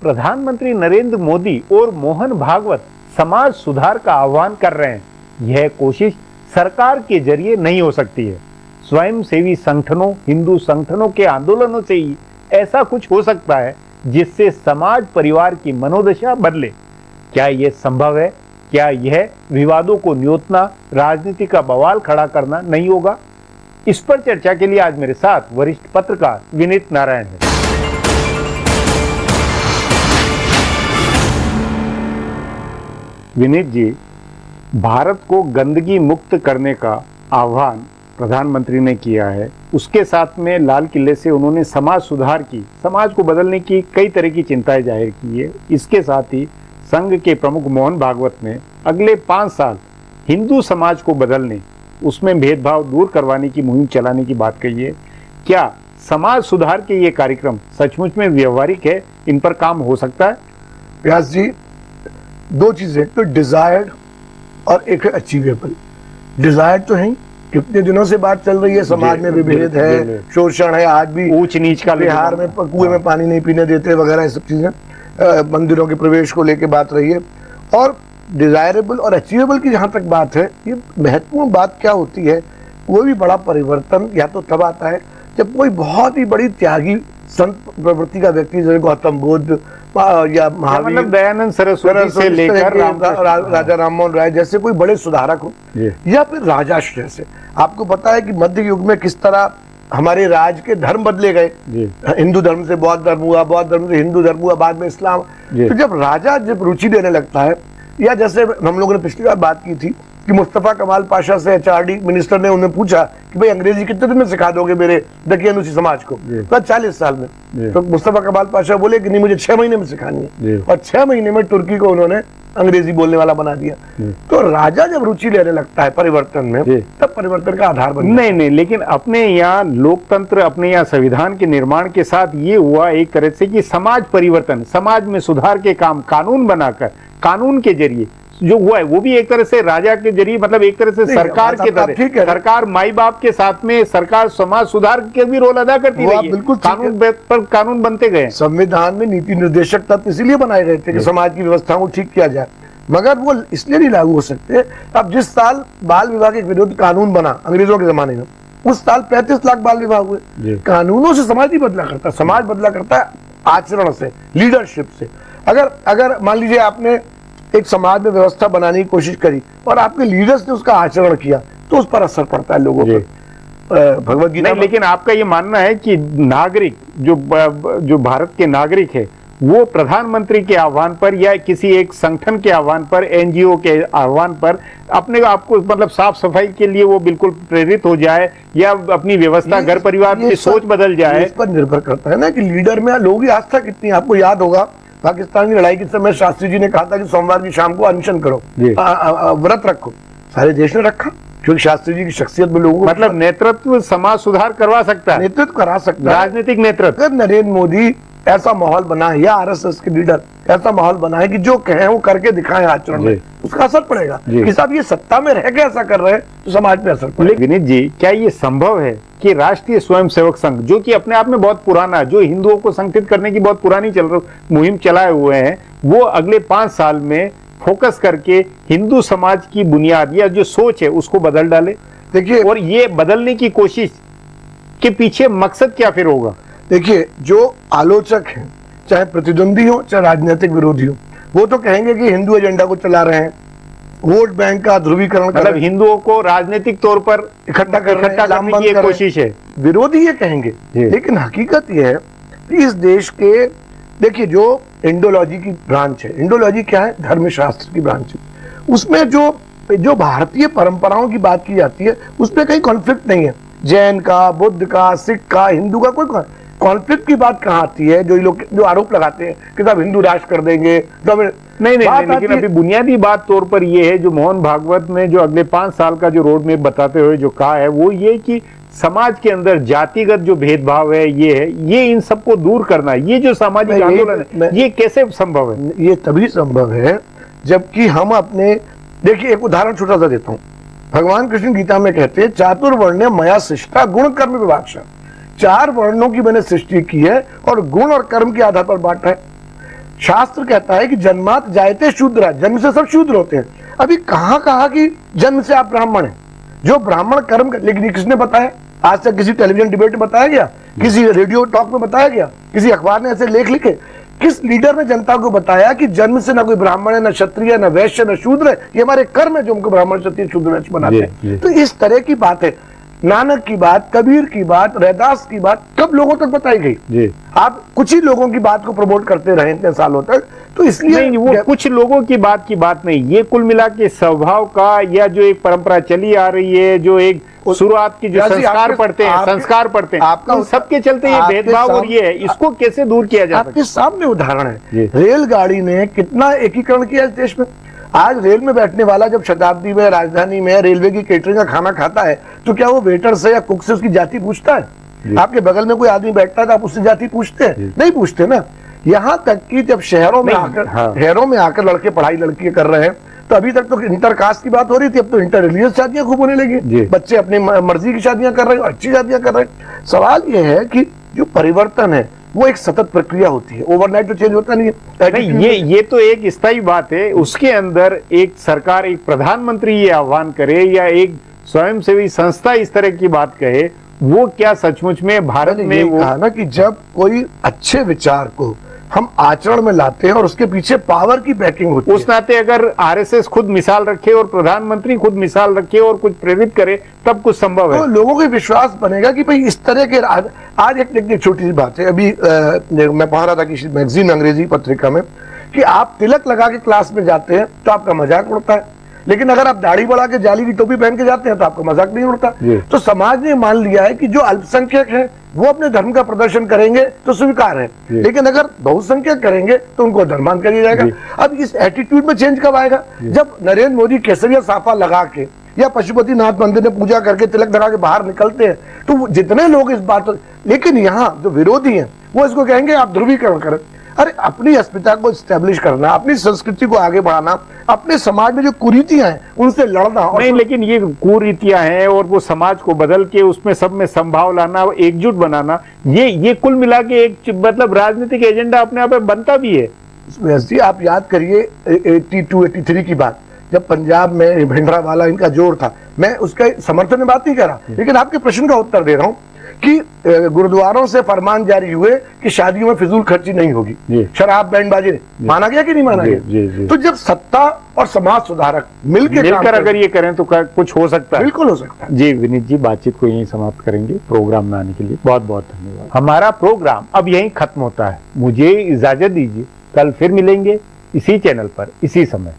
प्रधानमंत्री नरेंद्र मोदी और मोहन भागवत समाज सुधार का आह्वान कर रहे हैं। यह कोशिश सरकार के जरिए नहीं हो सकती है। स्वयंसेवी संगठनों, हिंदू संगठनों के आंदोलनों से ही ऐसा कुछ हो सकता है जिससे समाज परिवार की मनोदशा बदले। क्या यह संभव है? क्या यह विवादों को न्योतना, राजनीति का बवाल खड़ा करना नहीं होगा? इस पर चर्चा के लिए आज मेरे साथ वरिष्ठ पत्रकार विनीत नारायण हैं। विनीत जी, भारत को गंदगी मुक्त करने का आह्वान प्रधानमंत्री ने किया है। उसके साथ में लाल किले से उन्होंने समाज सुधार की, समाज को बदलने की कई तरह की चिंताएं जाहिर की है। इसके साथ ही संघ के प्रमुख मोहन भागवत ने अगले 5 साल हिंदू समाज को बदलने, उसमें भेदभाव दूर करवाने की मुहिम चलाने की बात कही है। क्या समाज सुधार के ये कार्यक्रम सचमुच में व्यवहारिक है? इन पर काम हो सकता है? व्यास जी, 2 चीजें, तो डिजायर्ड और एक है अचीवेबल। डिजायर्ड तो है, कितने दिनों से बात चल रही है, समाज में विभेद है, शोषण है, आज भी ऊंच नीच का, बिहार में कुएं में पानी नहीं पीने देते वगैरह, ये सब चीजें मंदिरों के प्रवेश को लेकर बात रही है। और डिजायरेबल और अचीवेबल की जहां तक बात है, ये महत्वपूर्ण बात क्या होती है, वो भी बड़ा परिवर्तन या तो तब आता है जब कोई बहुत ही बड़ी त्यागी संत प्रवृत्ति का व्यक्ति, जैसे गौतम बुद्ध या महावीर, मतलब दयानंद सरस्वती से लेकर राजा राममोहन राय जैसे कोई बड़े सुधारक हो, या फिर राजाश्रय से। आपको पता है कि मध्य युग में किस तरह हमारे राज के धर्म बदले गए, हिंदू धर्म से बौद्ध धर्म हुआ, बौद्ध धर्म से हिंदू धर्म हुआ, बाद में इस्लाम। तो जब राजा रुचि लेने लगता है, या जैसे हम लोगों ने पिछली बार बात की थी कि मुस्तफा कमाल पाशा से HRD मिनिस्टर ने उन्हें पूछा कि भाई अंग्रेजी कितने दिन में सिखा दोगे मेरे दकियानुसी समाज को? तो 40 साल में। तो मुस्तफा कमाल पाशा बोले कि नहीं, मुझे 6 महीने में सिखानी है, और 6 महीने में तुर्की को उन्होंने अंग्रेजी बोलने वाला बना दिया। तो राजा जब रुचि लेने लगता है परिवर्तन में, तब परिवर्तन का आधार बन नहीं नहीं, लेकिन अपने यहाँ लोकतंत्र, अपने यहाँ संविधान के निर्माण के साथ ये हुआ एक तरह से कि समाज परिवर्तन, समाज में सुधार के काम कानून बनाकर, कानून के जरिए जो हुआ है वो भी एक तरह से राजा के जरिए, मतलब एक तरह से सरकार के तरह, सरकार माई बाप के साथ में सरकार समाज सुधार के भी रोल अदा करती रही है। बिल्कुल कानून पर कानून बनते गए। संविधान में नीति निर्देशक तत्व इसीलिए बनाए गए थे कि समाज की व्यवस्था को ठीक किया जाए, मगर वो इसलिए नहीं लागू हो सकते। अब जिस साल बाल विवाह के विरुद्ध कानून बना अंग्रेजों के जमाने में, उस साल 35 लाख बाल विवाह हुए। कानूनों से समाज नहीं बदला करता, समाज बदला करता है आचरण से, लीडरशिप से। अगर मान लीजिए आपने एक समाज में व्यवस्था बनाने की कोशिश करी और आपके लीडर्स ने उसका आचरण किया, तो उस पर असर पड़ता है लोगों पर। भगवत गीता नहीं, लेकिन आपका ये मानना है कि नागरिक जो भारत के नागरिक है, वो प्रधानमंत्री के आह्वान पर या किसी एक संगठन के आह्वान पर, NGO के आह्वान पर अपने आप को, मतलब साफ सफाई के लिए वो बिल्कुल प्रेरित हो जाए, या अपनी व्यवस्था, घर परिवार की सोच बदल जाए? इस पर निर्भर करता है ना कि लीडर में लोगों की आस्था कितनी है। आपको याद होगा पाकिस्तान की लड़ाई के समय शास्त्री जी ने कहा था कि सोमवार की शाम को अनशन करो, व्रत रखो। सारे देश ने रखा, क्योंकि शास्त्री जी की शख्सियत में लोगों को, मतलब नेतृत्व समाज सुधार करवा सकता है, नेतृत्व करा सकता है, राजनीतिक नेतृत्व। अगर नरेंद्र मोदी ऐसा माहौल बना है, या RSS के लीडर ऐसा माहौल बना है कि जो कहें वो करके दिखाएं आचरण में, उसका असर पड़ेगा। कि साहब ये सत्ता में रह के ऐसा कर रहे हैं तो समाज पे असर पड़ेगा। विनीत जी, क्या ये संभव है कि राष्ट्रीय स्वयंसेवक संघ, जो कि अपने आप में बहुत पुराना, जो हिंदुओं को संगठित करने की बहुत पुरानी मुहिम चलाए हुए हैं, वो अगले 5 साल में फोकस करके हिंदू समाज की बुनियाद या जो सोच है उसको बदल डाले? देखिए, और ये बदलने की कोशिश के पीछे मकसद क्या फिर होगा? देखिए, जो आलोचक हैं, चाहे प्रतिद्वंदी हो चाहे राजनीतिक विरोधी हो, वो तो कहेंगे कि हिंदू एजेंडा को चला रहे हैं, वोट बैंक का ध्रुवीकरण, मतलब हिंदुओं को राजनीतिक तौर पर इकट्ठा करने की कोशिश है। विरोधी ये कहेंगे, लेकिन हकीकत ये है कि इस देश के, देखिए, जो इंडोलॉजी की ब्रांच है, इंडोलॉजी क्या है? धर्मशास्त्र की ब्रांच है। उसमें जो भारतीय परंपराओं की बात की जाती है, उसमें कहीं कॉन्फ्लिक्ट नहीं है। जैन का, बुद्ध का, सिख का, हिंदू का कोई कॉन्फ्लिक्ट की बात कहाँ आती है? जो लोग जो आरोप लगाते हैं कि साहब हिंदू राष्ट्र कर देंगे, तो नहीं, लेकिन अभी बुनियादी बात तौर पर ये है, जो मोहन भागवत ने जो अगले 5 साल का जो रोड मैप बताते हुए जो कहा है, वो ये कि समाज के अंदर जातिगत जो भेदभाव है, ये इन सबको दूर करना है। ये जो सामाजिक आंदोलन है, ये कैसे संभव है? ये तभी संभव है जबकि हम अपने, देखिए, एक उदाहरण छोटा सा देता हूँ। भगवान कृष्ण गीता में कहते हैं, चातुर्वर्ण्य मया सृष्टा गुण कर्म विभागशः। 4 वर्णों की मैंने सृष्टि की है और गुण और कर्म के आधार पर बांटा है। शास्त्र कहता है कि जन्मात जायते शूद्र, जन्म से सब शूद्र होते हैं। अभी कहाँ कहा कि जन्म से आप ब्राह्मण हैं? जो ब्राह्मण कर्म कर, लेकिन किसने बताया? आज तक किसी टेलीविजन डिबेट में बताया गया, किसी रेडियो टॉक में बताया गया, किसी अखबार ने ऐसे लेख लिखे? किस लीडर ने जनता को बताया कि जन्म से ना कोई ब्राह्मण है, ना क्षत्रिय है, ना वैश्य, ना शूद्र है, ये हमारे कर्म है जो हमको ब्राह्मण, क्षत्रिय, शूद्र, वैश्य बनाते हैं? तो इस तरह की बात है। नानक की बात, कबीर की बात, रैदास की बात कब लोगों तक बताई गई? आप कुछ ही लोगों की बात को प्रमोट करते रहे इतने सालों तक, तो इसलिए नहीं, वो कुछ लोगों की बात नहीं, ये कुल मिला के स्वभाव का, या जो एक परंपरा चली आ रही है, जो एक शुरुआत की जो संस्कार पढ़ते हैं आपका सबके चलते ये भेदभाव और ये है, इसको कैसे दूर किया जा सकता है? आपके सामने उदाहरण है, रेलगाड़ी ने कितना एकीकरण किया इस देश में। आज रेल में बैठने वाला जब शताब्दी में, राजधानी में रेलवे की केटरिंग का खाना खाता है, तो क्या वो वेटर से या कुक से उसकी जाति पूछता है? आपके बगल में कोई आदमी बैठता है तो आप उससे जाति पूछते हैं? नहीं पूछते ना। यहाँ तक कि जब शहरों में आकर लड़के पढ़ाई लड़कियां कर रहे हैं, तो अभी तक तो इंटरकास्ट की बात हो रही थी, अब तो इंटर रिलीजियस शादियां खूब होने लगी। बच्चे अपनी मर्जी की शादियां कर रहे हैं, अच्छी शादियां कर रहे हैं। सवाल यह है कि जो परिवर्तन है वो एक सतत प्रक्रिया होती है, ओवरनाइट तो चेंज होता नहीं है। नहीं, ये तो एक स्थायी बात है। उसके अंदर एक सरकार, एक प्रधानमंत्री ये आह्वान करे या एक स्वयंसेवी संस्था इस तरह की बात कहे, वो क्या सचमुच में भारत में वो कहा ना कि जब कोई अच्छे विचार को हम आचरण में लाते हैं और उसके पीछे पावर की बैकिंग होती है, उस नाते अगर आरएसएस खुद मिसाल रखे और प्रधानमंत्री खुद मिसाल रखे और कुछ प्रेरित करे, तब कुछ संभव है। तो लोगों को विश्वास बनेगा कि भाई इस तरह के आज एक छोटी सी बात है। अभी मैं पढ़ रहा था किसी मैगजीन, अंग्रेजी पत्रिका में, कि आप तिलक लगा के क्लास में जाते हैं तो आपका मजाक उड़ता है, लेकिन अगर आप दाढ़ी बढ़ा के जाली की टोपी पहन के जाते हैं तो आपका मजाक नहीं उड़ता। तो समाज ने मान लिया है कि जो अल्पसंख्यक है वो अपने धर्म का प्रदर्शन करेंगे तो स्वीकार है, लेकिन अगर बहुसंख्यक करेंगे तो उनको धर्मांतरण कर दिया जाएगा। अब इस एटीट्यूड में चेंज कब आएगा? जब नरेंद्र मोदी केसरिया साफा लगा के या पशुपतिनाथ मंदिर में पूजा करके तिलक लगा के बाहर निकलते हैं, तो जितने लोग इस बात, लेकिन यहाँ जो विरोधी हैं वो इसको कहेंगे आप ध्रुवीकरण करें। अरे अपनी अस्मिता को स्टैब्लिश करना, अपनी संस्कृति को आगे बढ़ाना, अपने समाज में जो कुरीतियां हैं उनसे लड़ना। नहीं, लेकिन ये कुरीतियां हैं और वो समाज को बदल के उसमें सब में संभाव लाना, एकजुट बनाना, ये कुल मिला के एक मतलब राजनीतिक एजेंडा अपने आप में बनता भी है। आप याद करिए 82-83 की बात, जब पंजाब में भिंडरावाला इनका जोर था, मैं उसके समर्थन में बात नहीं कर रहा, लेकिन आपके प्रश्न का उत्तर दे रहा हूं कि गुरुद्वारों से फरमान जारी हुए कि शादियों में फिजूल खर्ची नहीं होगी, शराब बैंडबाजी माना गया कि नहीं माना गया? तो जब सत्ता और समाज सुधारक मिलकर अगर ये करें तो कुछ हो सकता है। बिल्कुल हो सकता है। जी विनीत जी, बातचीत को यहीं समाप्त करेंगे। प्रोग्राम में आने के लिए बहुत बहुत धन्यवाद। हमारा प्रोग्राम अब यहीं खत्म होता है, मुझे इजाजत दीजिए। कल फिर मिलेंगे इसी चैनल पर, इसी समय।